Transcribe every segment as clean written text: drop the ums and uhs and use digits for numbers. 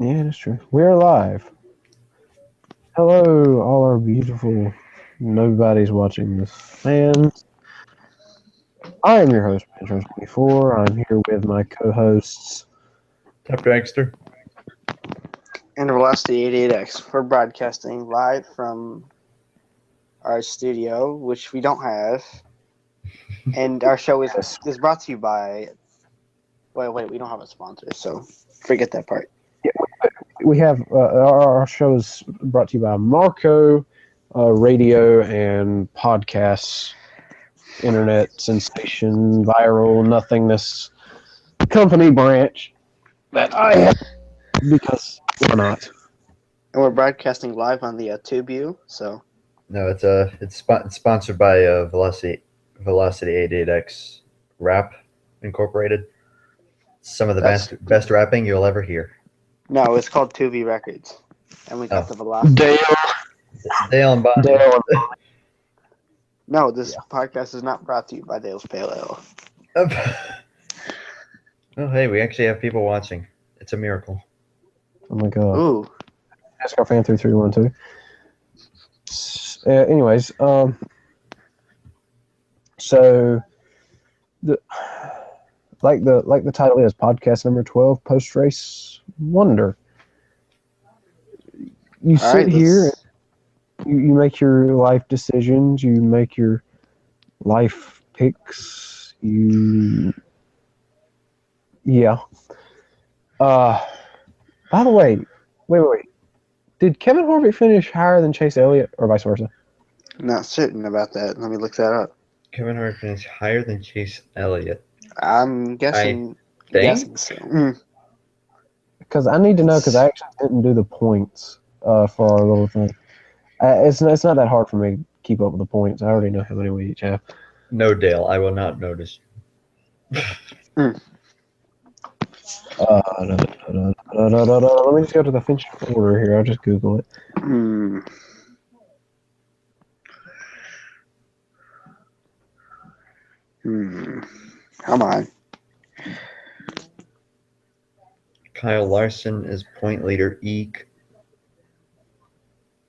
Yeah, that's true. We're live. Hello, all our beautiful. Nobody's watching this fans. I am your host, Benjamin24. I'm here with my co-hosts. Top Dragster. And Velocity 88X. We're broadcasting live from our studio, which we don't have. And our show is brought to you by. Wait, we don't have a sponsor, so forget that part. We have our show is brought to you by Marco Radio and Podcasts, Internet Sensation, Viral Nothingness Company branch that I have because why not? And we're broadcasting live on the TubeU, so. No, it's sponsored by Velocity 88X Rap Incorporated. Some of the best rapping you'll ever hear. No, it's called Tubi Records, and we got Oh. the Velocity. Dale and Bonnie. No, this podcast is not brought to you by Dale's Pale Ale. Oh, hey, we actually have people watching. It's a miracle. Oh my god. Ooh. NASCAR fan 3312. Anyways, so the title is podcast number 12, post race wonder. You sit here, you make your life decisions, you make your life picks. By the way, wait. Did Kevin Harvick finish higher than Chase Elliott, or vice versa? Not certain about that. Let me look that up. Kevin Harvick finished higher than Chase Elliott. I'm guessing. Think? So. Because I need to know, because I actually didn't do the points for our little thing. It's not that hard for me to keep up with the points. I already know how many we each have. No, Dale, I will not notice. Let me just go to the Finch order here. I'll just Google it. Come on. Kyle Larson is point leader. Eek.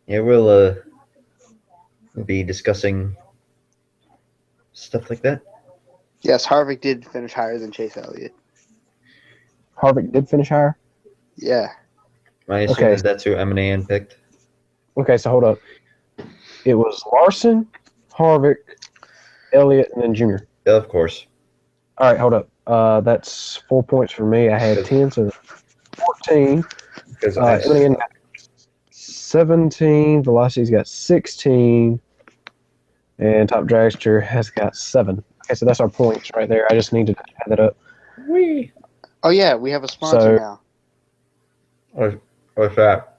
Yeah, we'll be discussing stuff like that. Yes, Harvick did finish higher than Chase Elliott. Harvick did finish higher? Yeah. I assume that's who M&A picked. Okay, so hold up. It was Larson, Harvick, Elliott, and then Junior. Yeah, of course. All right, hold up. That's 4 points for me. I had 10, so 14. Because M&A got 17. Velocity's got 16. And Top Dragster has got 7. Okay, so that's our points right there. I just needed to add that up. Oh, yeah, we have a sponsor now. What's that?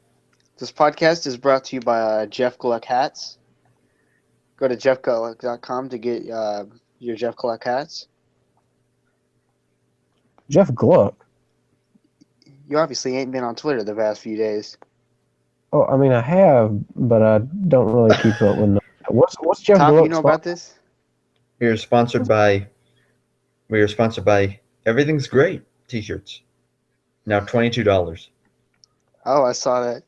This podcast is brought to you by Jeff Gluck hats. Go to jeffgluck.com to get your Jeff Gluck hats. Jeff Gluck? You obviously ain't been on Twitter the past few days. Oh, I mean, I have, but I don't really keep up with them. What's Jeff Tom, Gluck? you know about this? We are sponsored by Everything's Great t-shirts. Now $22. Oh, I saw that.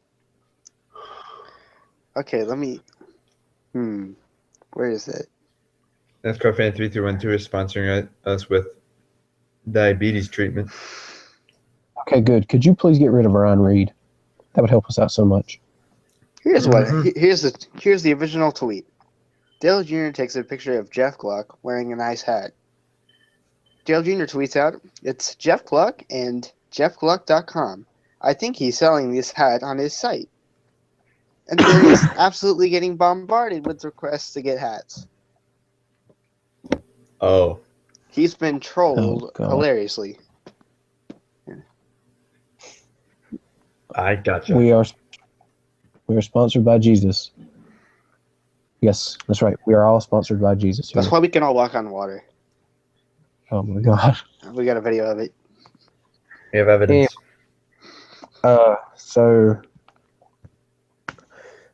Okay, let me. Where is it? NASCAR Fan 3312 is sponsoring us with diabetes treatment. Okay, good. Could you please get rid of Ryan Reed? That would help us out so much. Here's the original tweet. Dale Jr. takes a picture of Jeff Gluck wearing a nice hat. Dale Jr. tweets out, "It's Jeff Gluck and jeffgluck.com. I think he's selling this hat on his site." And then he's absolutely getting bombarded with requests to get hats. Oh. He's been trolled hilariously. I gotcha. We are sponsored by Jesus. Yes, that's right. We are all sponsored by Jesus. That's why we can all walk on water. Oh my God. We got a video of it. We have evidence. So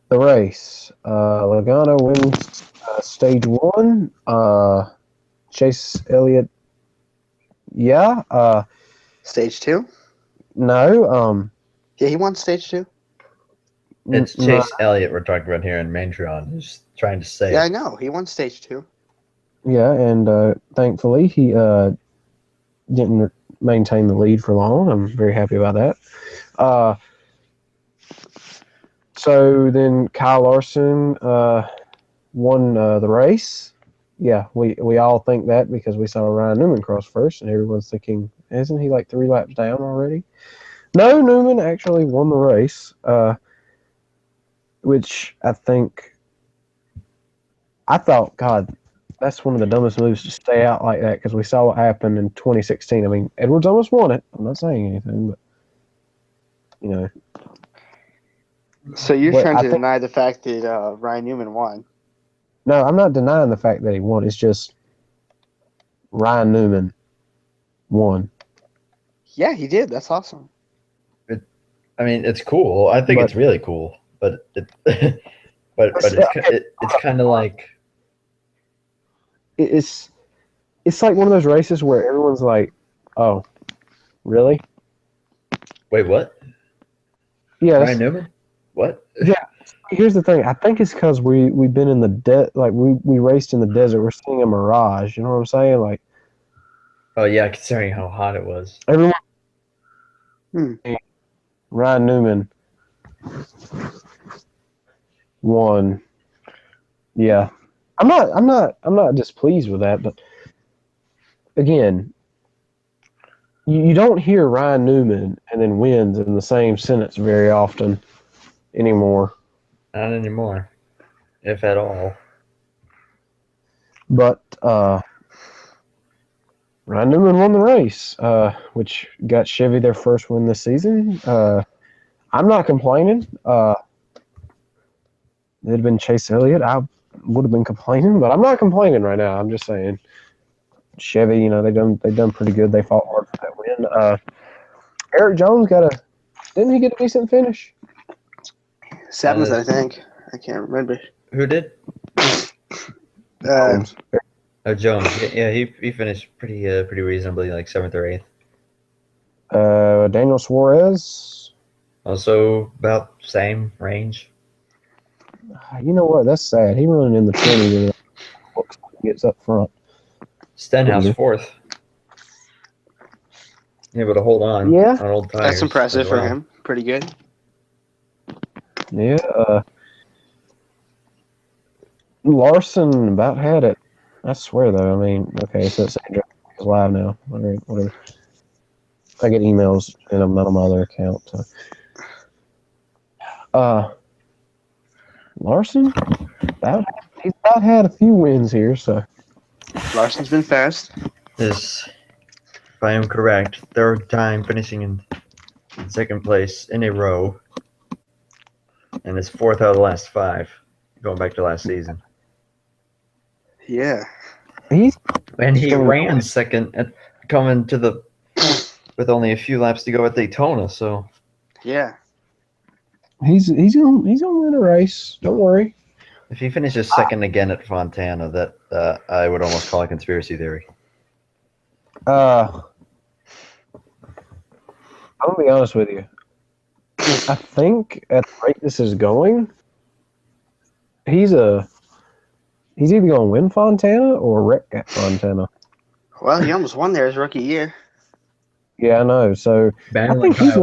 the race. Logano wins stage 1. Chase Elliott. Yeah. Stage 2? No. Yeah, he won stage 2. It's No, Chase Elliott we're talking about here in Montreal. Who's trying to say? Yeah, I know. He won stage 2. yeah, and thankfully he didn't maintain the lead for long. I'm very happy about that. So then Kyle Larson won the race. Yeah, we all think that because we saw Ryan Newman cross first, and everyone's thinking, isn't he like 3 laps down already? No, Newman actually won the race, which I thought, God, that's one of the dumbest moves to stay out like that because we saw what happened in 2016. I mean, Edwards almost won it. I'm not saying anything, but, you know. So you're But trying I to think- deny the fact that Ryan Newman won. No, I'm not denying the fact that he won. It's just Ryan Newman won. Yeah, he did. That's awesome. I mean, it's cool. I think But- it's really cool, but it's kind of like It's like one of those races where everyone's like, "Oh, really?" wait, what? Yeah. Ryan Newman? What? Here's the thing. I think it's because we've been in the we raced in the desert. We're seeing a mirage. You know what I'm saying? Like Oh yeah, considering how hot it was. everyone. Hmm. Ryan Newman won. Yeah, I'm not displeased with that, but again, you don't hear Ryan Newman and then wins in the same sentence very often anymore. Not anymore, if at all. But Ryan Newman won the race, which got Chevy their first win this season. I'm not complaining. If it had been Chase Elliott, I would have been complaining, but I'm not complaining right now. I'm just saying, Chevy, you know, they've done pretty good. They fought hard for that win. Eric Jones didn't he get a decent finish? 7th, I think. I can't remember. Who did? Uh, Oh, Jones. Yeah, he finished pretty reasonably, like 7th or 8th. Daniel Suarez. Also about same range. You know what? That's sad. He running in the 20s and gets up front. Stenhouse Mhm. 4th. Able to hold on. Yeah. On old tires. that's impressive as for well. him. Pretty good. Yeah. Larson about had it. I swear, though. I mean, okay, so it's live now. Whatever. I get emails, and I'm not on my other account. So. Larson, he's about had a few wins here, so. Larson's been fast. This, if I am correct, 3rd time finishing in 2nd place in a row. And it's 4th out of the last 5, going back to last season. Yeah. And he So- ran 2nd at coming to the with only a few laps to go at Daytona. So Yeah. He's gonna win a race. Don't worry. if he finishes 2nd again at Fontana, that I would almost call a conspiracy theory. I'm gonna be honest with you. I think at the rate this is going, he's either gonna win Fontana or wreck at Fontana. Well, he almost won there his rookie year. Yeah, I know. So I think he's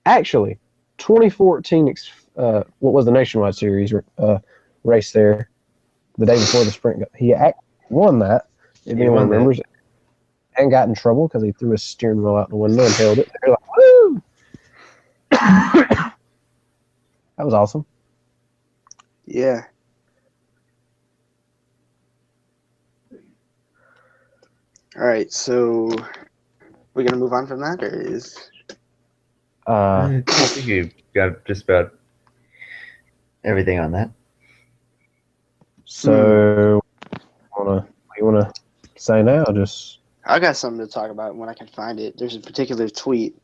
actually 2014. What was the Nationwide Series race there? The day before the sprint, he won that. If He anyone won that. remembers, and got in trouble because he threw his steering wheel out the window and held it. They're like, "Woo!" That was awesome. Yeah. All right, so we're gonna move on from that, or is I think you got just about everything on that. So, what you wanna say now? Just I got something to talk about when I can find it. There's a particular tweet.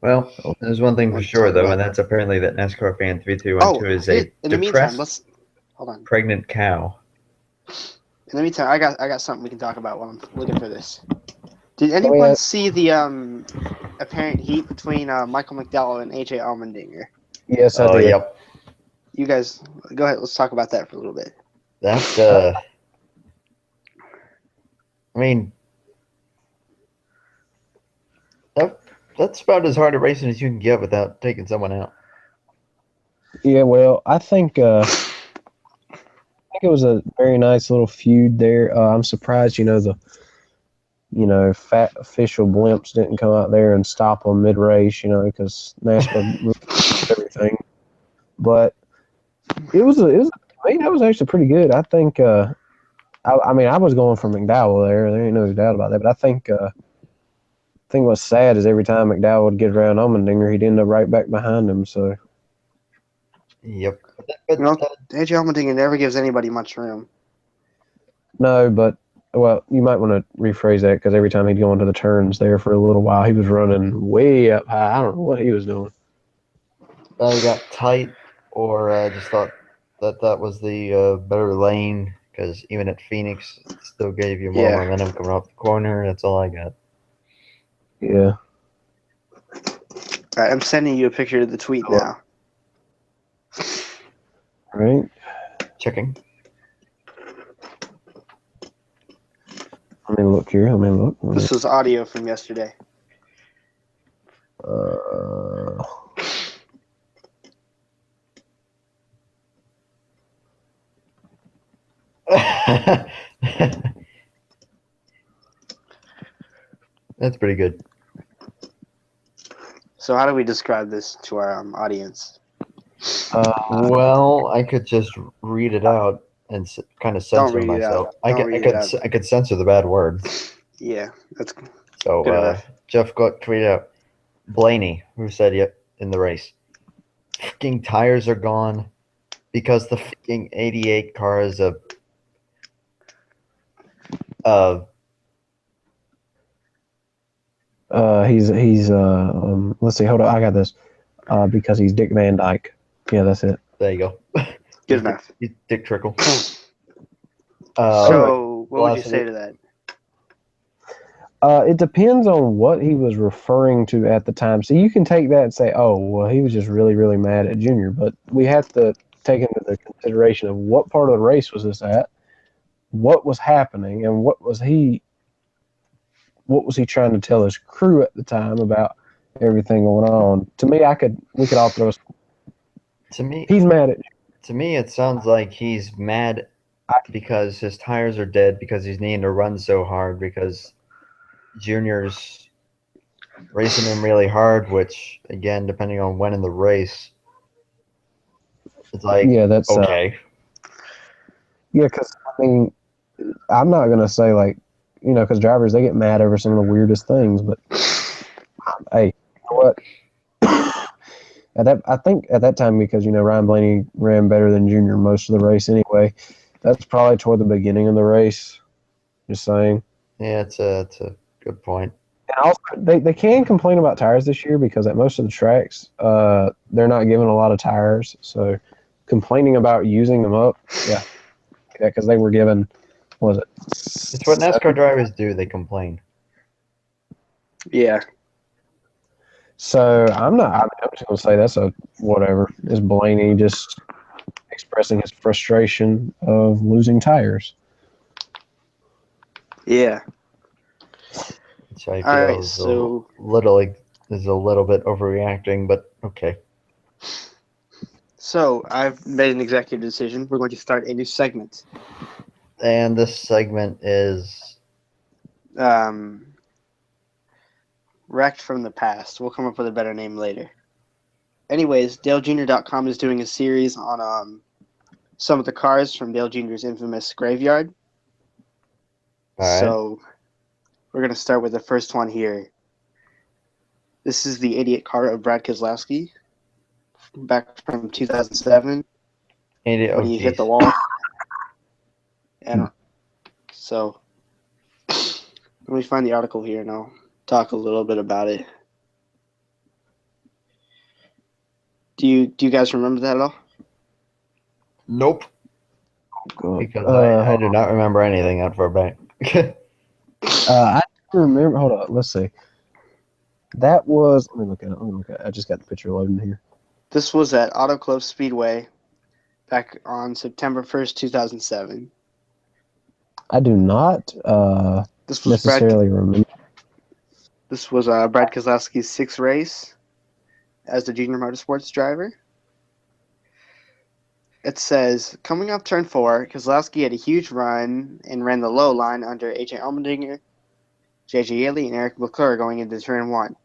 Well, there's one thing for Let's sure talk though, about- and that's apparently that NASCAR fan 3212 is a in the meantime, depressed let's hold on. pregnant cow. In the meantime, I got something we can talk about while I'm looking for this. Did anyone see the apparent heat between Michael McDowell and AJ Allmendinger? Yes, I Oh, did. yep. You guys, go ahead. Let's talk about that for a little bit. That, I mean, that's about as hard a racing as you can get without taking someone out. Yeah, well, I think it was a very nice little feud there. I'm surprised, fat official blimps didn't come out there and stop them mid-race, because NASCAR rules everything. But it was that was actually pretty good. I think. I was going for McDowell there. There ain't no doubt about that. But I think what's sad is every time McDowell would get around Allmendinger, he'd end up right back behind him. So. Yep. AJ Allmendinger never gives anybody much room. No, but you might want to rephrase that because every time he'd go into the turns there for a little while, he was running way up high. I don't know what he was doing. He got tight, or just thought that was the better lane because even at Phoenix, it still gave you more momentum coming off the corner. That's all I got. Yeah. All right, I'm sending you a picture of the tweet now. Right. Checking. Let me look here. This was audio from yesterday. That's pretty good. So how do we describe this to our audience? Well, I could just read it out and kind of censor myself. I could censor the bad words. Yeah, that's so. Good enough. Jeff Gluck tweeted out Blaney, who said it in the race. Freaking tires are gone because the freaking 88 car is a. He's let's see, hold on, I got this. Because he's Dick Van Dyke. Yeah, that's it. There you go. Good enough. He's Dick Trickle. So, what would you say to that? It depends on what he was referring to at the time. So you can take that and say, oh, well, he was just really, really mad at Junior. But we have to take into the consideration of what part of the race was this at, what was happening, and what was he trying to tell his crew at the time about everything going on. To me, we could all throw. To me, he's mad at. To me, it sounds like he's mad because his tires are dead because he's needing to run so hard because Junior's racing him really hard. Which again, depending on when in the race, it's like that's okay. Because I'm not gonna say because drivers, they get mad over some of the weirdest things, but hey, you know what? I think at that time, because Ryan Blaney ran better than Junior most of the race anyway. That's probably toward the beginning of the race. Just saying. Yeah, it's a good point. And also, they can complain about tires this year because at most of the tracks, they're not giving a lot of tires. So complaining about using them up, because they were given. What was it? It's what NASCAR drivers do. They complain. Yeah. So I'm just going to say that's a whatever. Is Blaney just expressing his frustration of losing tires? Which Yeah. I feel All right, is a little bit overreacting, but okay. So I've made an executive decision. We're going to start a new segment. And this segment is Wrecked from the Past. We'll come up with a better name later. Anyways, DaleJr.com is doing a series on some of the cars from Dale Jr.'s infamous graveyard. all right. So we're going to start with the first one here. This is the 88 car of Brad Keselowski back from 2007 when he hit the wall. And so let me find the article here and I'll talk a little bit about it. Do you guys remember that at all? Nope. Because I do not remember anything that far back. I remember. Hold on. Let's see. That was. Let me look at it. I just got the picture loading here. This was at Auto Club Speedway back on September 1st, 2007. I do not This was necessarily remember. This was Brad Keselowski's sixth race as the junior motorsports driver. It says, coming off turn 4, Keselowski had a huge run and ran the low line under A.J. Allmendinger, J.J. Yeley, and Eric McClure going into turn 1.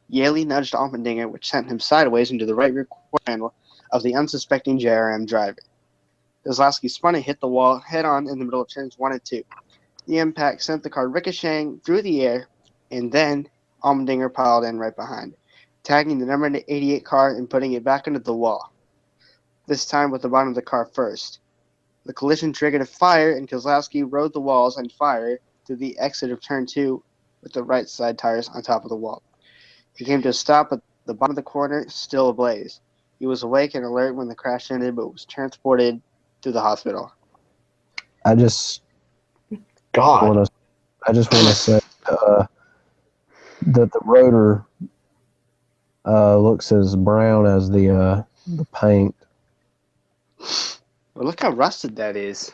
Yeley nudged Allmendinger, which sent him sideways into the right rear quarter panel of the unsuspecting JRM driver. Keselowski spun and hit the wall head-on in the middle of turns 1 and 2. The impact sent the car ricocheting through the air, and then Allmendinger piled in right behind, tagging the number 88 car and putting it back into the wall, this time with the bottom of the car first. The collision triggered a fire, and Keselowski rode the walls on fire to the exit of turn 2 with the right side tires on top of the wall. He came to a stop at the bottom of the corner, still ablaze. He was awake and alert when the crash ended, but was transported to the hospital. I just God. want to say that the rotor looks as brown as the paint. Well, look how rusted that is.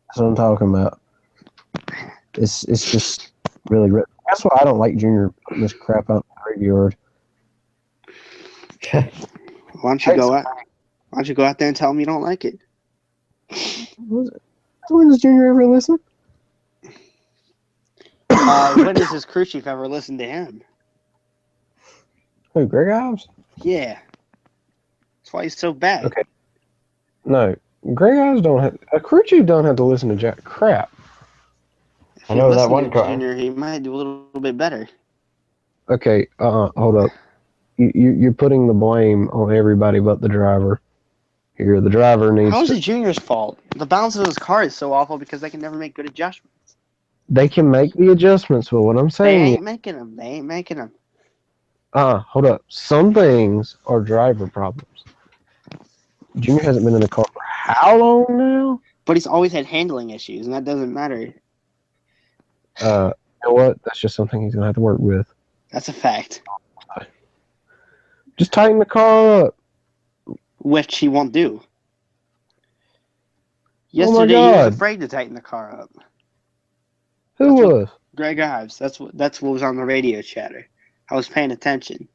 That's what I'm talking about. It's just really. That's why I don't like Junior putting this crap out in the graveyard. Why don't you go out there and tell him you don't like it? When does Junior ever listen? When does his crew chief ever listen to him? Who, Greg Ives? Yeah. That's why he's so bad. Okay. No, Greg Ives don't have. A crew chief don't have to listen to jack crap. If I he know that listened one to guy. Junior, he might do a little bit better. Okay, hold up. You're putting the blame on everybody but the driver. Here, the driver needs How is to. it Junior's fault? The balance of his car is so awful because they can never make good adjustments. They can make the adjustments, but what I'm They saying ain't making them. hold up. Some things are driver problems. Junior hasn't been in the car for how long now? But he's always had handling issues, and that doesn't matter. You know what? That's just something he's gonna have to work with. That's a fact. Just tighten the car up. Which he won't do. Oh my Yesterday, he was God. afraid to tighten the car up. Who That's what- was? Greg Ives. That's what was on the radio chatter. I was paying attention.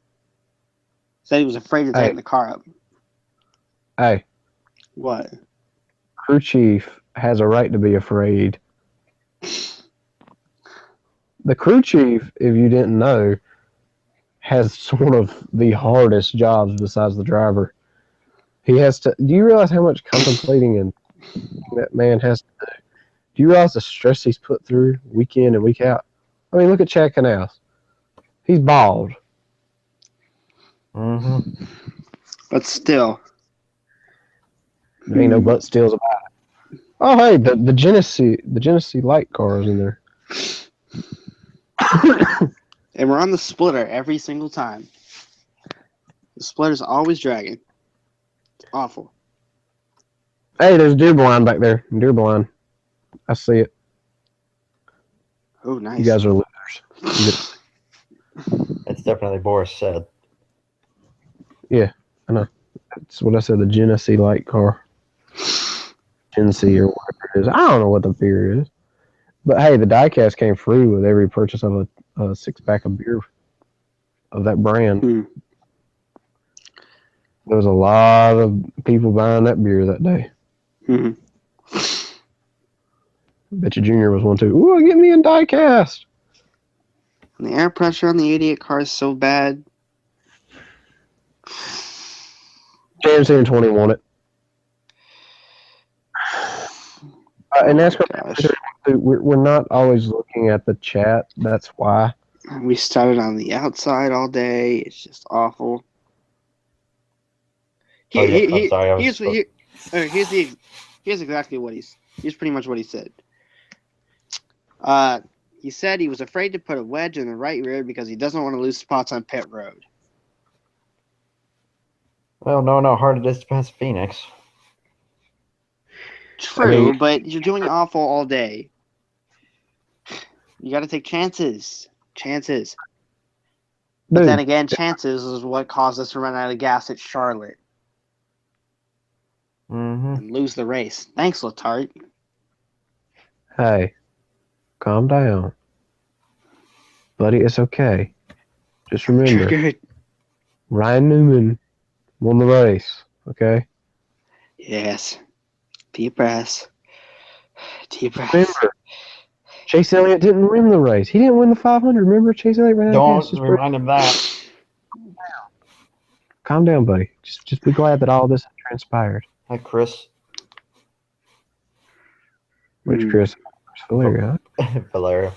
Said he was afraid to tighten the car up. Hey, What? crew chief has a right to be afraid. The crew chief, if you didn't know, has sort of the hardest jobs besides the driver. He has to. Do you realize how much contemplating and that man has to do? Do you realize the stress he's put through week in and week out? I mean, look at Chad Canals. He's bald. Mm-hmm. But still. There ain't no butt stills about it. Oh, hey, the Genesee light car is in there. And we're on the splitter every single time. The splitter's always dragging. It's awful. Hey, there's deer blind back there. Deer blind. I see it. Oh, nice. You guys are losers. That's definitely Boris said. That's what I said, the Genesee light car. Genesee or whatever it is. I don't know what the beer is. But hey, the diecast came free with every purchase of a six-pack of beer of that brand. There was a lot of people buying that beer that day. Mm-hmm. Bet you Junior was one too. Ooh, get me in diecast. And the air pressure on the 88 car is so bad. JMC and 20 won it. And Oh NASCAR, my gosh. we're not always looking at the chat. That's why. We started on the outside all day. It's just awful. I'm sorry. Here's exactly what here's pretty much what he said. He said he was afraid to put a wedge in the right rear because he doesn't want to lose spots on pit road. Well, no, how hard it is to pass Phoenix. True, but you're doing awful all day. You got to take chances. Chances. But Dude, then again, chances is what caused us to run out of gas at Charlotte Mm-hmm. and lose the race. Thanks, Letarte. hey, calm down. Buddy, it's okay. Just remember, Triggered. Ryan Newman won the race, okay? Yes. Deep breaths. Deep breaths. Remember, Chase Elliott didn't win the race. He didn't win the 500. Remember, Chase Elliott ran out of gas. Don't remind him that. Calm down, buddy. Just be glad that all this has transpired. Hi, Chris. Which Chris? Valeria. Valeria.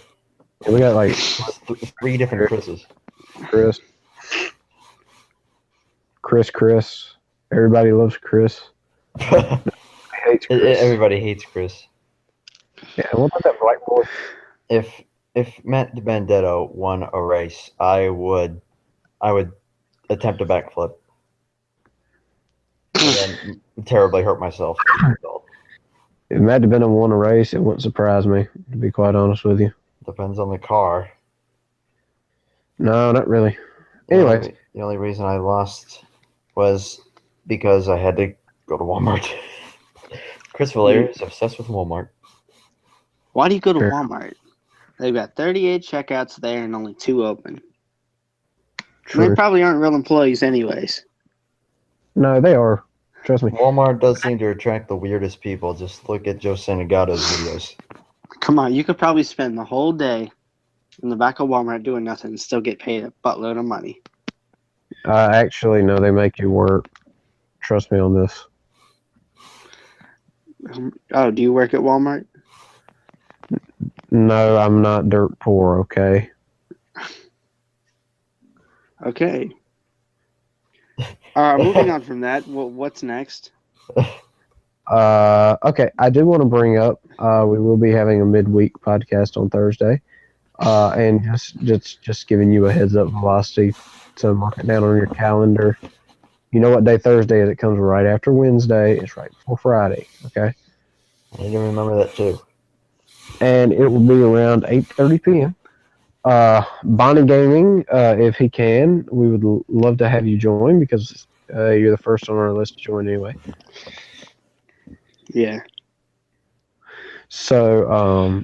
Yeah, we got like 3 different Chris's. Chris. Everybody loves Chris. Hates Chris. Everybody hates Chris. Yeah, what about that black boy? If Matt DiBenedetto won a race, I would attempt a backflip and then terribly hurt myself. If Matt DiBenedetto won a race, it wouldn't surprise me, to be quite honest with you. Depends on the car. No, not really. Anyway, the only reason I lost was because I had to go to Walmart. Chris Valeria is obsessed with Walmart. Why do you go to Sure. Walmart? They've got 38 checkouts there and only 2 open. And true. they probably aren't real employees anyways. No, they are. Trust me. Walmart does seem to attract the weirdest people. Just look at Joe Santagato's videos. Come on, you could probably spend the whole day in the back of Walmart doing nothing and still get paid a buttload of money. Actually, no, they make you work. Trust me on this. Oh, do you work at Walmart? No, I'm not dirt poor, okay? Okay. Moving on from that, what's next? Okay, I do want to bring up, we will be having a midweek podcast on Thursday. And just giving you a heads up, Velocity, to mark it down on your calendar. You know what day Thursday is? It comes right after Wednesday. It's right before Friday, okay? I need to remember that too. And it will be around 8:30 p.m. Bonnie Gaming, if he can, we would love to have you join because you're the first on our list to join anyway. Yeah. So,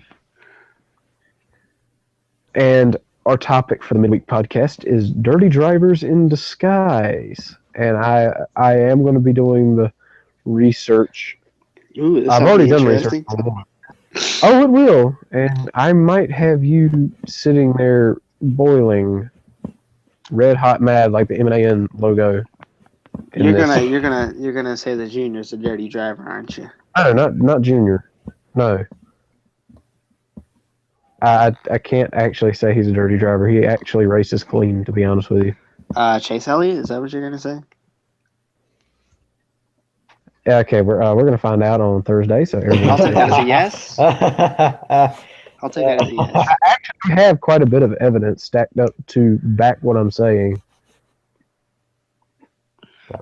and our topic for the midweek podcast is dirty drivers in disguise. And I am going to be doing the research. Ooh, this I've sounds already done research interesting. on one. Oh, it will. And I might have you sitting there boiling red hot mad like the M&AN logo. in You're this. gonna say the Junior's a dirty driver, aren't you? No, not Junior. No. I can't actually say he's a dirty driver. He actually races clean, to be honest with you. Chase Elliott, is that what you're gonna say? Yeah, okay, we're gonna find out on Thursday. So I'll take that as a yes. I'm I'll take that as a yes. I have quite a bit of evidence stacked up to back what I'm saying.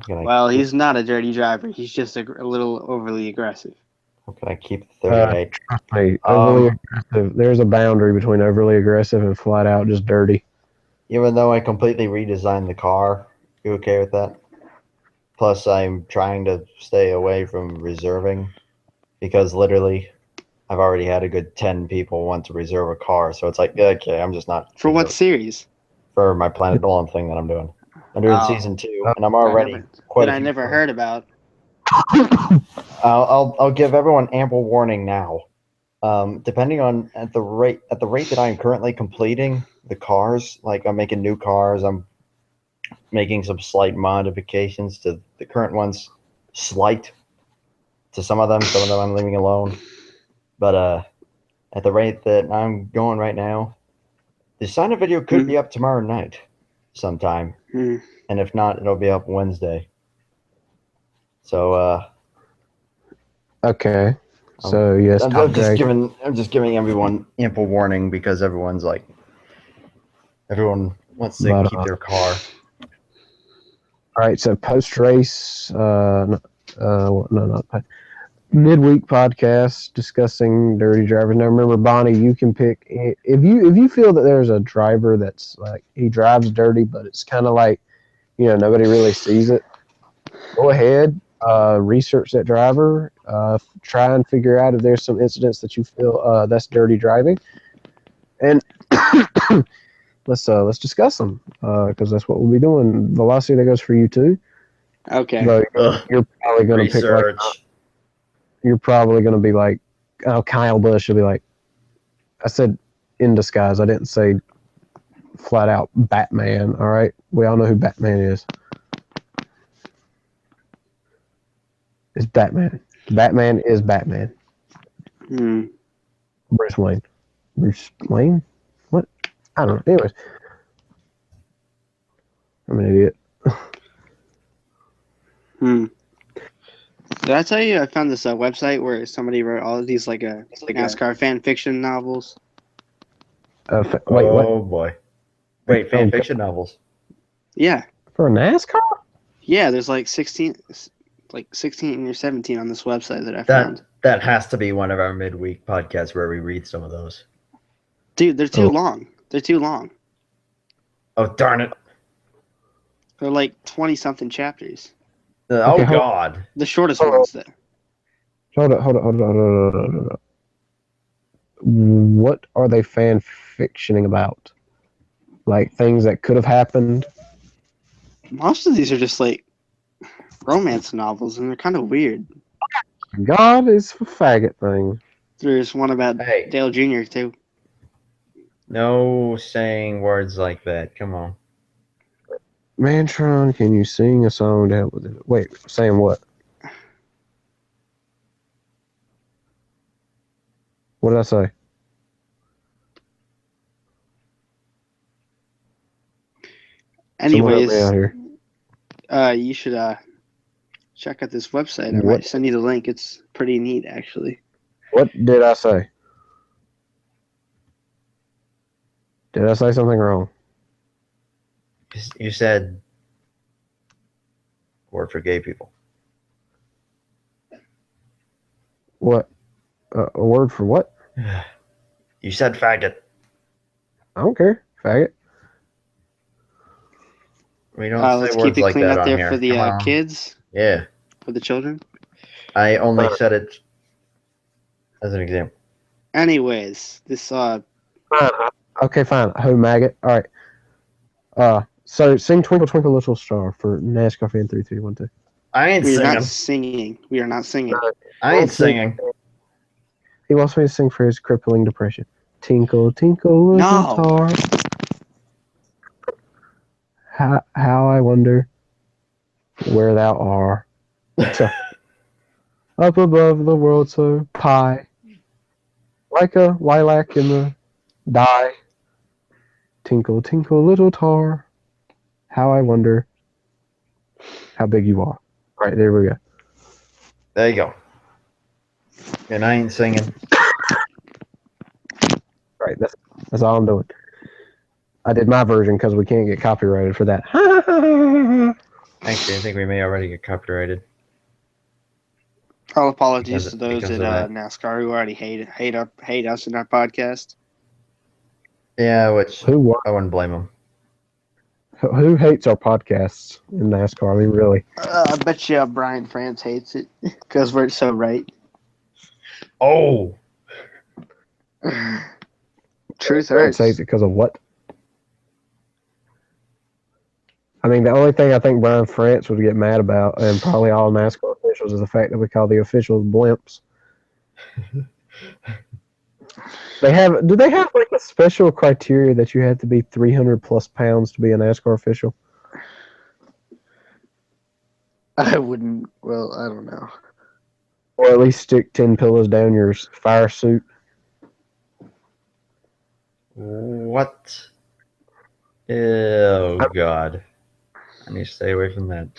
gonna, Well, he's not a dirty driver. He's just a little overly aggressive. I'm gonna keep the 38. Hey, overly aggressive. There's a boundary between overly aggressive and flat out just dirty. Even though I completely redesigned the car, you okay with that? Plus, I'm trying to stay away from reserving because literally, I've already had a good 10 people want to reserve a car. So it's like, okay, I'm just not. For what series? For my Planet Dolan thing that I'm doing. I'm doing season 2, and I'm already quite. I never heard about. I'll give everyone ample warning now. Depending on at the rate that I'm currently completing the cars, like I'm making new cars, I'm making some slight modifications to the current ones, slight to some of them I'm leaving alone. But at the rate that I'm going right now, the sign-up video could be up tomorrow night sometime. And if not, it'll be up Wednesday. So Okay. So yes, I'm just giving everyone ample warning because everyone wants to keep their car. All right. So post race, not midweek podcast discussing dirty drivers. Now, remember, Bonnie, you can pick if you feel that there's a driver that's like he drives dirty, but it's kind of like nobody really sees it. Go ahead, research that driver. Try and figure out if there's some incidents that you feel that's dirty driving, and let's discuss them because that's what we'll be doing. Velocity, that goes for you too. Okay. But Ugh, you're probably going to pick like. research. You're probably going to be like, oh, Kyle Busch will be like, I said in disguise. I didn't say flat out Batman. All right. We all know who Batman is. It's Batman. Batman is Batman. Hmm. Bruce Wayne. Bruce Wayne? What? I don't know. Anyways. I'm an idiot. Hmm. Did I tell you I found this website where somebody wrote all of these like NASCAR fan fiction novels? Wait, what? Oh boy. Wait, fan fiction novels. Yeah. For NASCAR? Yeah, there's like 16 or 17 on this website that I found. That has to be one of our midweek podcasts where we read some of those. Dude, they're too long. They're too long. Oh darn it. They're like 20-something chapters. Oh Okay, hold- God. The shortest Hold ones, though. Hold on. What are they fan fictioning about? Like things that could have happened? Most of these are just like romance novels, and they're kind of weird. God is a faggot thing. There's one about Hey. Dale Jr. too. No saying words like that. Come on. Mantron, can you sing a song to help with it? Wait, saying what? What did I say? Someone help Anyways, me out here. you should check out this website. I What? might send you the link. It's pretty neat, actually. What did I say? Did I say something wrong? You said word for gay people. What? A word for what? You said faggot. I don't care. Faggot. We don't Let's say keep words it like clean that out on there here. for the Come on. kids, Yeah. for the children. I only said it as an example. Anyways, this Okay, fine. Who maggot? All right. So sing "Twinkle Twinkle Little Star" for NASCAR fan 3312. I ain't we are singing. not singing. We are not singing. I ain't singing. He wants me to sing for his crippling depression. Tinkle, tinkle, little No. star. How I wonder where thou art. Up above the world so high, like a lilac in the dye. Tinkle, tinkle, little tar. How I wonder how big you are. All right, there we go. There you go. And I ain't singing. All right, that's all I'm doing. I did my version because we can't get copyrighted for that. Actually, I think we may already get copyrighted. All apologies Because- to those because at of that. NASCAR who already hate us in our podcast. Yeah, which Who wa- I wouldn't blame them. who hates our podcasts in NASCAR? I mean, really. I bet you Brian France hates it because we're so right. Oh, Truth France hurts. hates it because of what? I mean, the only thing I think Brian France would get mad about, and probably all NASCAR officials, is the fact that we call the officials blimps. Do they have like a special criteria that you have to be 300 plus pounds to be a NASCAR official? I wouldn't. Well, I don't know. Or at least stick 10 pillows down your fire suit? what? Oh God, I need to stay away from that.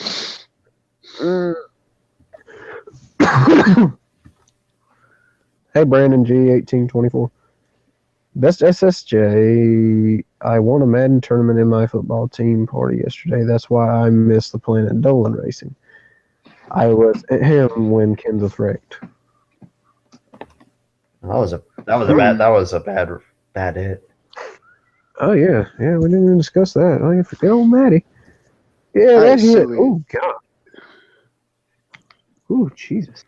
Hey, Brandon G1824. Best SSJ. I won a Madden tournament in my football team party yesterday. That's why I missed the Planet Dolan racing. I was at him when Kenseth wrecked. bad hit. Oh yeah, yeah. We didn't even discuss that. Oh, you forget old Maddie. Yeah, All that right, so hit. Oh god. Oh Jesus.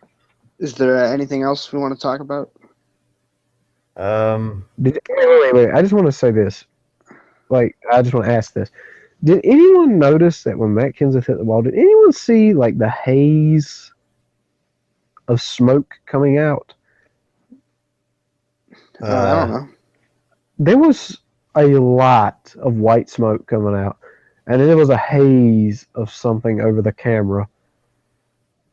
is there anything else we want to talk about? Wait. I just want to say this. Like, I just want to ask this. Did anyone notice that when Matt Kenseth hit the ball, did anyone see like the haze of smoke coming out? I don't know. There was a lot of white smoke coming out, and then there was a haze of something over the camera.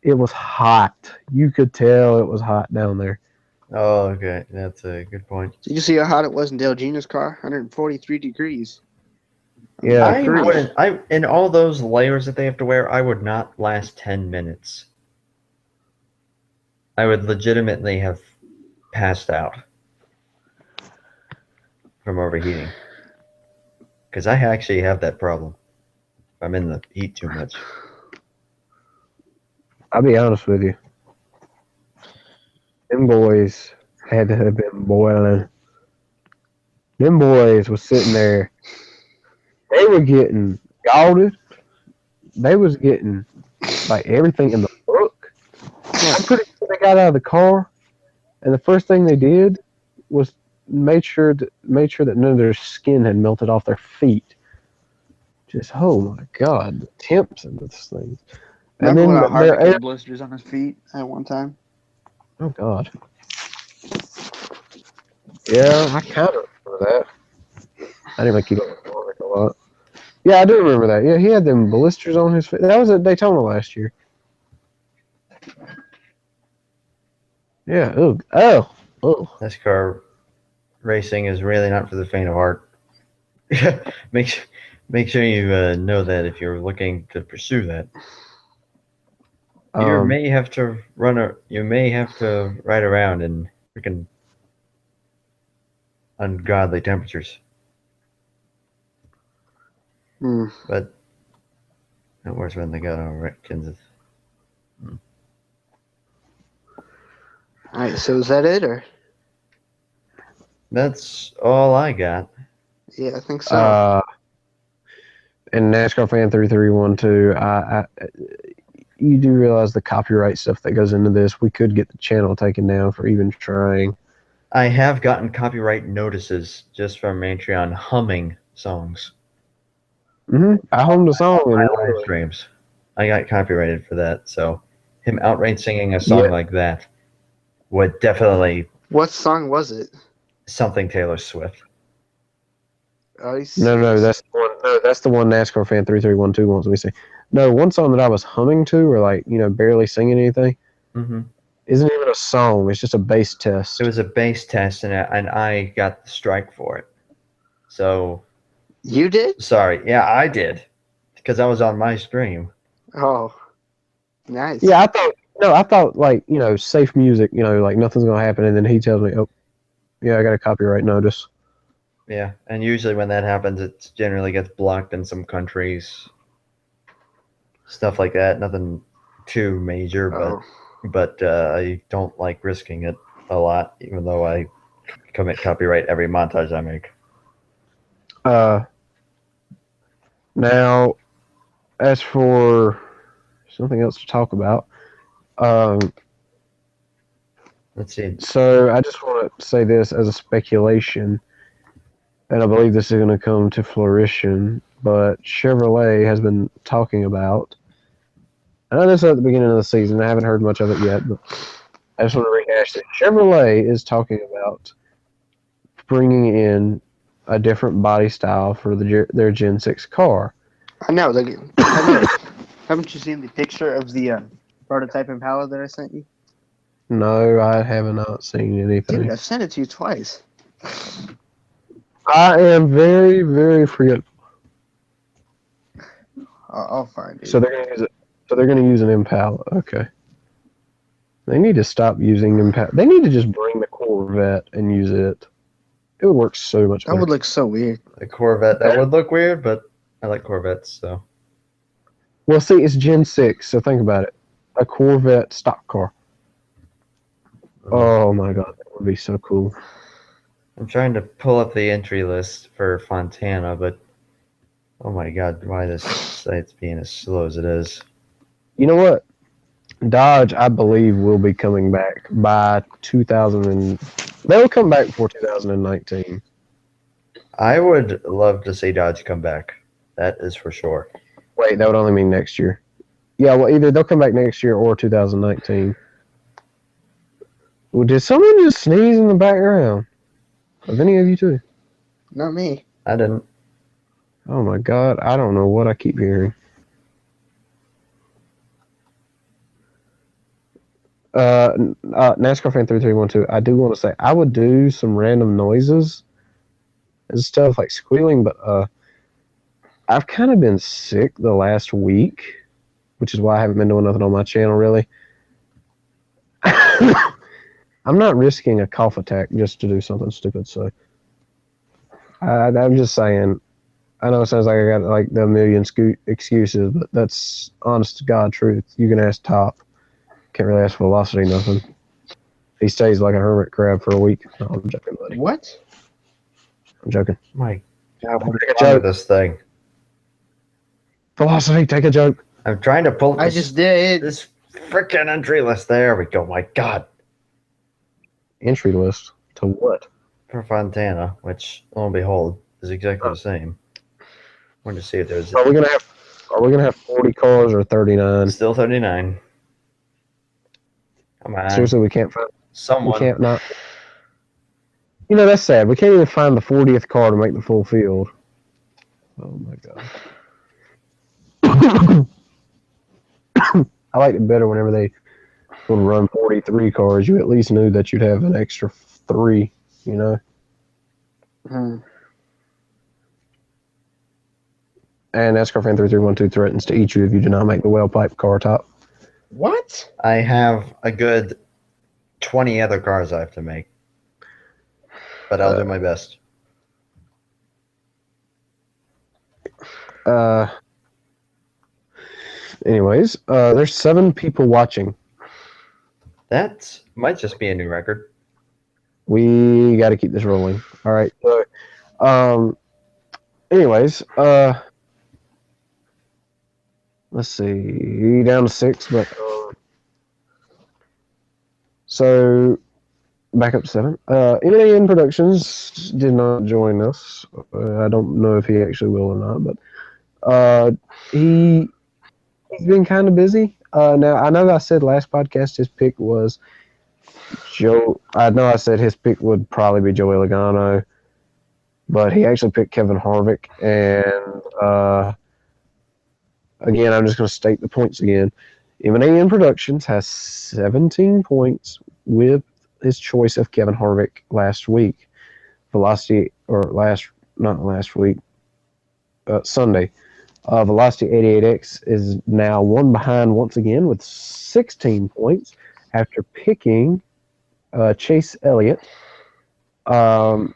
It was hot. You could tell it was hot down there. Oh, okay. That's a good point. Did you see how hot it was in Dale Jr.'s car? 143 degrees. Yeah. In all those layers that they have to wear, I would not last 10 minutes. I would legitimately have passed out from overheating. Because I actually have that problem. I'm in the heat too much. I'll be honest with you. Them boys had to have been boiling. Them boys was sitting there. They were getting scalded. They was getting like everything in the book. I'm pretty sure they got out of the car, and the first thing they did was made sure that none of their skin had melted off their feet. Just oh my god, the temps in this thing. And Remember then when Harvick had blisters on his feet at one time? Oh god. Yeah, I kind of remember that. I didn't keep up with Harvick a lot. Yeah, I do remember that. Yeah, he had them blisters on his feet. That was at Daytona last year. Yeah. Oh. NASCAR racing is really not for the faint of heart. make sure you know that if you're looking to pursue that. You may have to ride around in freaking ungodly temperatures. But that was when they got over at Kansas. All right, so is that it, or? That's all I got. Yeah, I think so. And NASCAR fan 3312, you do realize the copyright stuff that goes into this. We could get the channel taken down for even trying. I have gotten copyright notices just from Patreon humming songs. I hummed a song in live streams. I got copyrighted for that, so him outright singing a song like that would definitely. What song was it? Something Taylor Swift. No, that's the one. No, that's the one NASCAR fan 3312 wants me to say. No, one song that I was humming to, or like barely singing anything, isn't even a song. It's just a bass test. It was a bass test, and I got the strike for it. So. You did? Sorry, yeah, I did, because I was on my stream. Oh, nice. Yeah, I thought like safe music, like nothing's gonna happen, and then he tells me, oh, yeah, I got a copyright notice. Yeah, and usually when that happens, it generally gets blocked in some countries. Stuff like that. Nothing too major, but I don't like risking it a lot, even though I commit copyright every montage I make. Now, as for something else to talk about, let's see. So I just want to say this as a speculation, and I believe this is going to come to fruition, but Chevrolet has been talking about, I know this is at the beginning of the season, I haven't heard much of it yet, but I just want to rehash it. Chevrolet is talking about bringing in a different body style for their Gen 6 car. I know. Haven't you seen the picture of the prototype Impala that I sent you? No, I have not seen anything. Dude, I've sent it to you twice. I am very, very forgetful. I'll find it. So they're gonna use it. So they're gonna use an Impala. Okay. They need to stop using Impala. They need to just bring the Corvette and use it. It would work so much better. That would look so weird. A Corvette, that would look weird, but I like Corvettes, so. Well, see, it's Gen 6, so think about it. A Corvette stock car. Oh my god, that would be so cool. I'm trying to pull up the entry list for Fontana, but oh my god, why this site's being as slow as it is. You know what? Dodge, I believe, will be coming back by 2000. They'll come back before 2019. I would love to see Dodge come back. That is for sure. Wait, that would only mean next year. Yeah, well, either they'll come back next year or 2019. Well, did someone just sneeze in the background? Of any of you two? Not me. I didn't. Oh my god, I don't know what I keep hearing. NASCAR fan 3312. I do want to say I would do some random noises and stuff like squealing, but I've kind of been sick the last week, which is why I haven't been doing nothing on my channel really. I'm not risking a cough attack just to do something stupid, so I'm just saying. I know it sounds like I got like the million excuses, but that's honest to God truth. You can ask Top. Can't really ask Velocity nothing. He stays like a hermit crab for a week. No, I'm joking, buddy. What? I'm joking. My god, Take a what's wrong with joke. this thing? Velocity, take a joke. I'm trying to pull I just did. this freaking entry list. There we go. My god. Entry list to what? For Fontana, which, lo and behold, is exactly the same. I wanted to see if there's Are we gonna have 40 cars or 39? still 39. Come on. Seriously, we can't find. We Someone. can't not. You know that's sad. We can't even find the 40th car to make the full field. Oh my god. I liked it better whenever they would run 43 cars. You at least knew that you'd have an extra 3. You know. Hmm. And NASCAR fan 3312 threatens to eat you if you do not make the well pipe car top. What? I have a good 20 other cars I have to make. But I'll do my best. Anyways, there's 7 people watching. That might just be a new record. We got to keep this rolling. All right. So, anyways, let's see. Down to 6, but so back up to 7. MAN Productions did not join us. I don't know if he actually will or not, but he's been kind of busy. Now I know that I said last podcast his pick was Joe. I know I said his pick would probably be Joey Logano, but he actually picked Kevin Harvick. And again, I'm just going to state the points again. M&AN Productions has 17 points with his choice of Kevin Harvick last week. Velocity, or not last week, Sunday. Velocity 88X is now one behind once again with 16 points after picking Chase Elliott. Then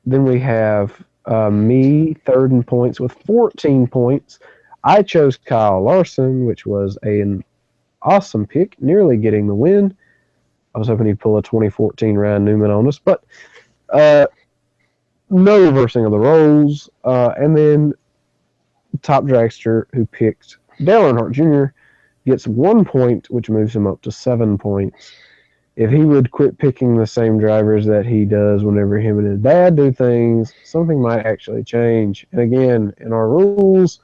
we have me third in points with 14 points. I chose Kyle Larson, which was an awesome pick, nearly getting the win. I was hoping he'd pull a 2014 Ryan Newman on us, but no reversing of the roles. And then Top Dragster, who picked Dale Earnhardt Jr., gets 1 point, which moves him up to 7 points. If he would quit picking the same drivers that he does whenever him and his dad do things, something might actually change. And again, in our rules,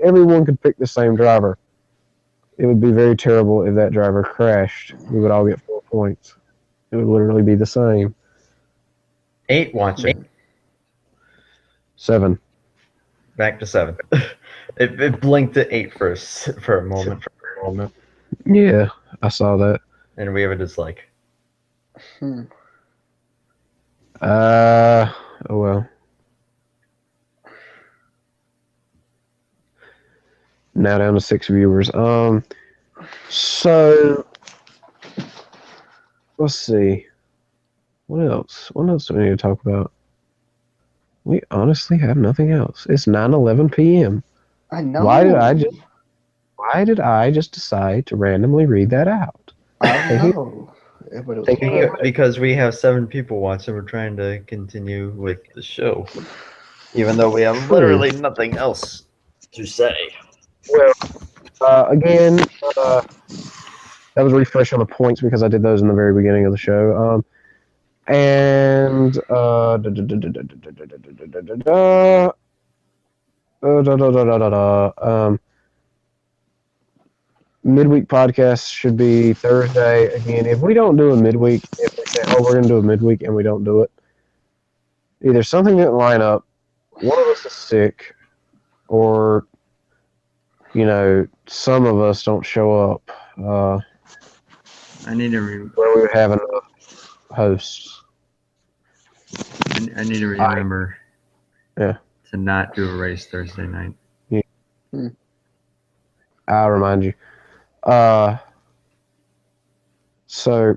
everyone could pick the same driver. It would be very terrible if that driver crashed. We would all get 4 points. It would literally be the same. 8 watching. 7. Back to 7. It blinked at 8 for a moment. Yeah, I saw that. And we have a dislike. Hmm. Oh well. Now down to 6 viewers. So let's see. What else? What else do we need to talk about? We honestly have nothing else. It's 9:11 p.m. I know. Why did I just decide to randomly read that out? I know. but it was Because we have 7 people watching, we're trying to continue with the show, even though we have literally nothing else to say. Well, again, that was a refresh on the points because I did those in the very beginning of the show. And midweek podcast should be Thursday. Again, if we don't do a midweek, if we say, oh, we're going to do a midweek and we don't do it, either something didn't line up, one of us is sick, or, some of us don't show up. I need to where we would have enough hosts. I need to remember to not do a race Thursday night. Yeah. I'll remind you. So,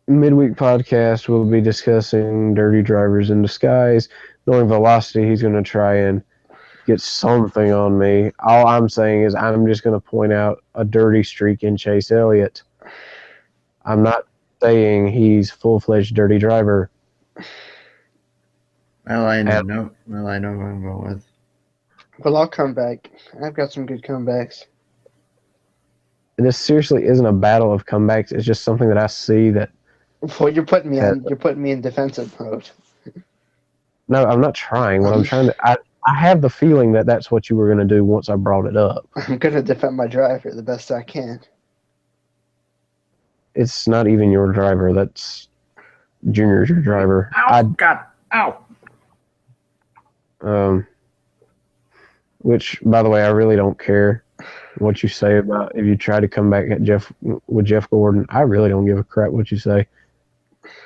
midweek podcast, we'll be discussing Dirty Drivers in Disguise. Knowing Velocity, he's going to try and get something on me. All I'm saying is I'm just going to point out a dirty streak in Chase Elliott. I'm not saying he's full-fledged dirty driver. Well, I know who I'm going with. Well, I'll come back. I've got some good comebacks. This seriously isn't a battle of comebacks. It's just something that I see that. Well, you're putting me in defensive mode. No, I'm not trying. What I'm trying to. I have the feeling that that's what you were going to do once I brought it up. I'm going to defend my driver the best I can. It's not even your driver. That's Junior's your driver. Ow! Which, by the way, I really don't care what you say about if you try to come back at Jeff Gordon. I really don't give a crap what you say.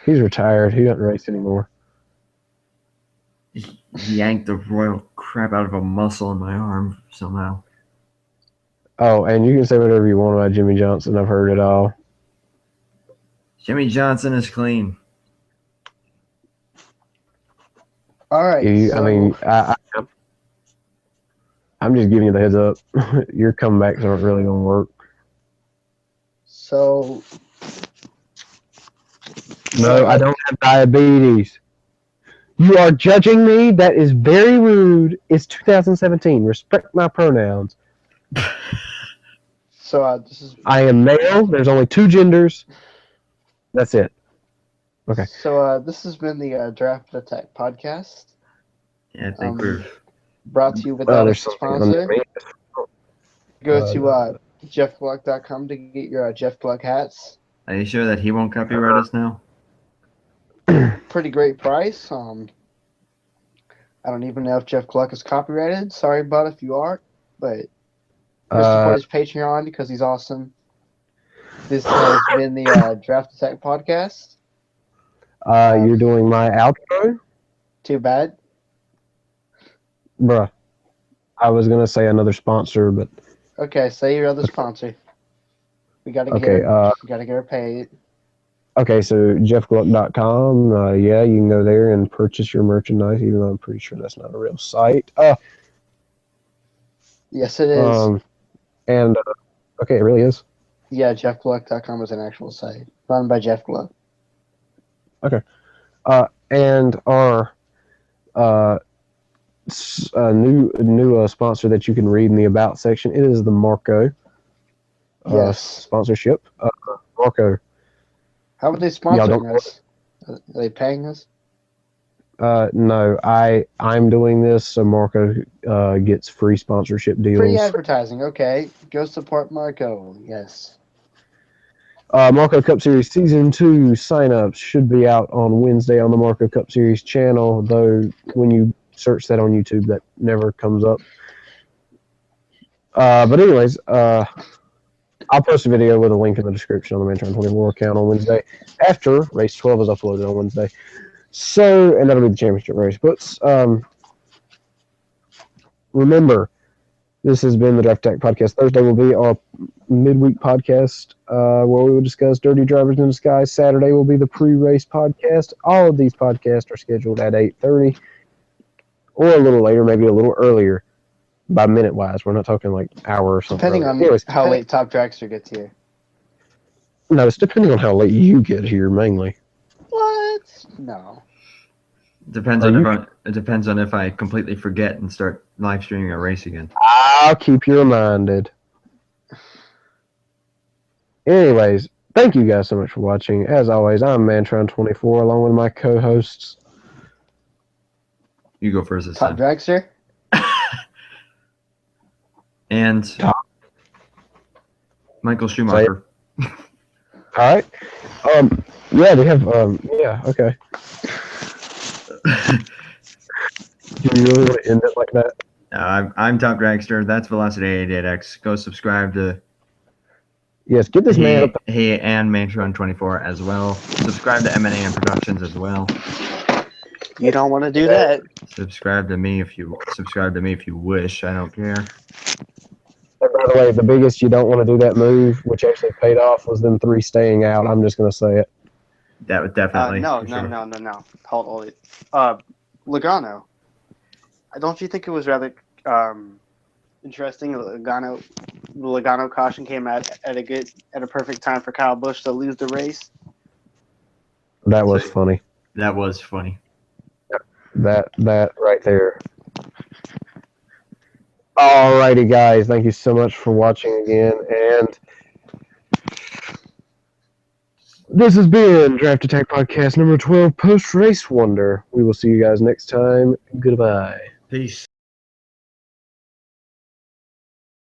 He's retired. He doesn't race anymore. He yanked the royal crap out of a muscle in my arm somehow. Oh, and you can say whatever you want about Jimmy Johnson. I've heard it all. Jimmy Johnson is clean. All right. I'm just giving you the heads up. Your comebacks aren't really going to work. So. No, I don't have diabetes. You are judging me? That is very rude. It's 2017. Respect my pronouns. So I am male. There's only 2 genders. That's it. Okay. So this has been the Draft Attack podcast. Yeah, I think we're brought to you without a sponsor. Go to jeffgluck.com to get your Jeff Gluck hats. Are you sure that he won't copyright us now? Pretty great price. I don't even know if Jeff Gluck is copyrighted. Sorry, bud, if you are, but support his Patreon because he's awesome. This has been the Draft Attack podcast. You're doing my outro? Too bad. Bruh. I was going to say another sponsor, but... Okay, say your other sponsor. We got to get her paid. Okay, so jeffgluck.com. Yeah, you can go there and purchase your merchandise, even though I'm pretty sure that's not a real site. Yes, it is. Okay, it really is. Yeah, jeffgluck.com is an actual site run by Jeff Gluck. Okay. And our new sponsor that you can read in the About section, it is the Marco sponsorship. Marco. How would they sponsor us? Are they paying us? No, I'm doing this, so Marco gets free sponsorship deals. Free advertising, okay. Go support Marco, yes. Marco Cup Series Season 2 sign-ups should be out on Wednesday on the Marco Cup Series channel, though when you search that on YouTube, that never comes up. But anyways, I'll post a video with a link in the description on the Mantron 24 account on Wednesday after Race 12 is uploaded on Wednesday. So, and that'll be the championship race. But remember, this has been the Draft Attack Podcast. Thursday will be our midweek podcast where we will discuss Dirty Drivers in Disguise. Saturday will be the pre-race podcast. All of these podcasts are scheduled at 8:30 or a little later, maybe a little earlier by minute-wise. We're not talking like hour or something. Depending on how late Top Dragster gets here. No, it's depending on how late you get here, mainly. What? No. Depends Are on you- it depends on if I completely forget and start live streaming a race again. I'll keep you reminded. Anyways, thank you guys so much for watching. As always, I'm Mantron24 along with my co-hosts. You go first this Top time. dragster? And Michael Schumacher. All right. Yeah, we have. Yeah. Okay. Do you really want to end it like that? I'm Top Dragster. That's Velocity88X. Go subscribe to Yes. Get this man up. Hey and Mantron24 as well. Subscribe to M&AM Productions as well. You don't want to do that. Subscribe to me if you wish. I don't care. And by the way, the biggest you don't want to do that move, which actually paid off, was them 3 staying out. I'm just gonna say it. That would definitely. No. for sure. Hold it. Logano. Don't you think it was rather interesting? The Logano caution came at a perfect time for Kyle Busch to lose the race. That was funny. That was funny. That right there. Alrighty, guys. Thank you so much for watching again. And this has been Draft Attack Podcast number 12, Post Race Wonder. We will see you guys next time. Goodbye. Peace.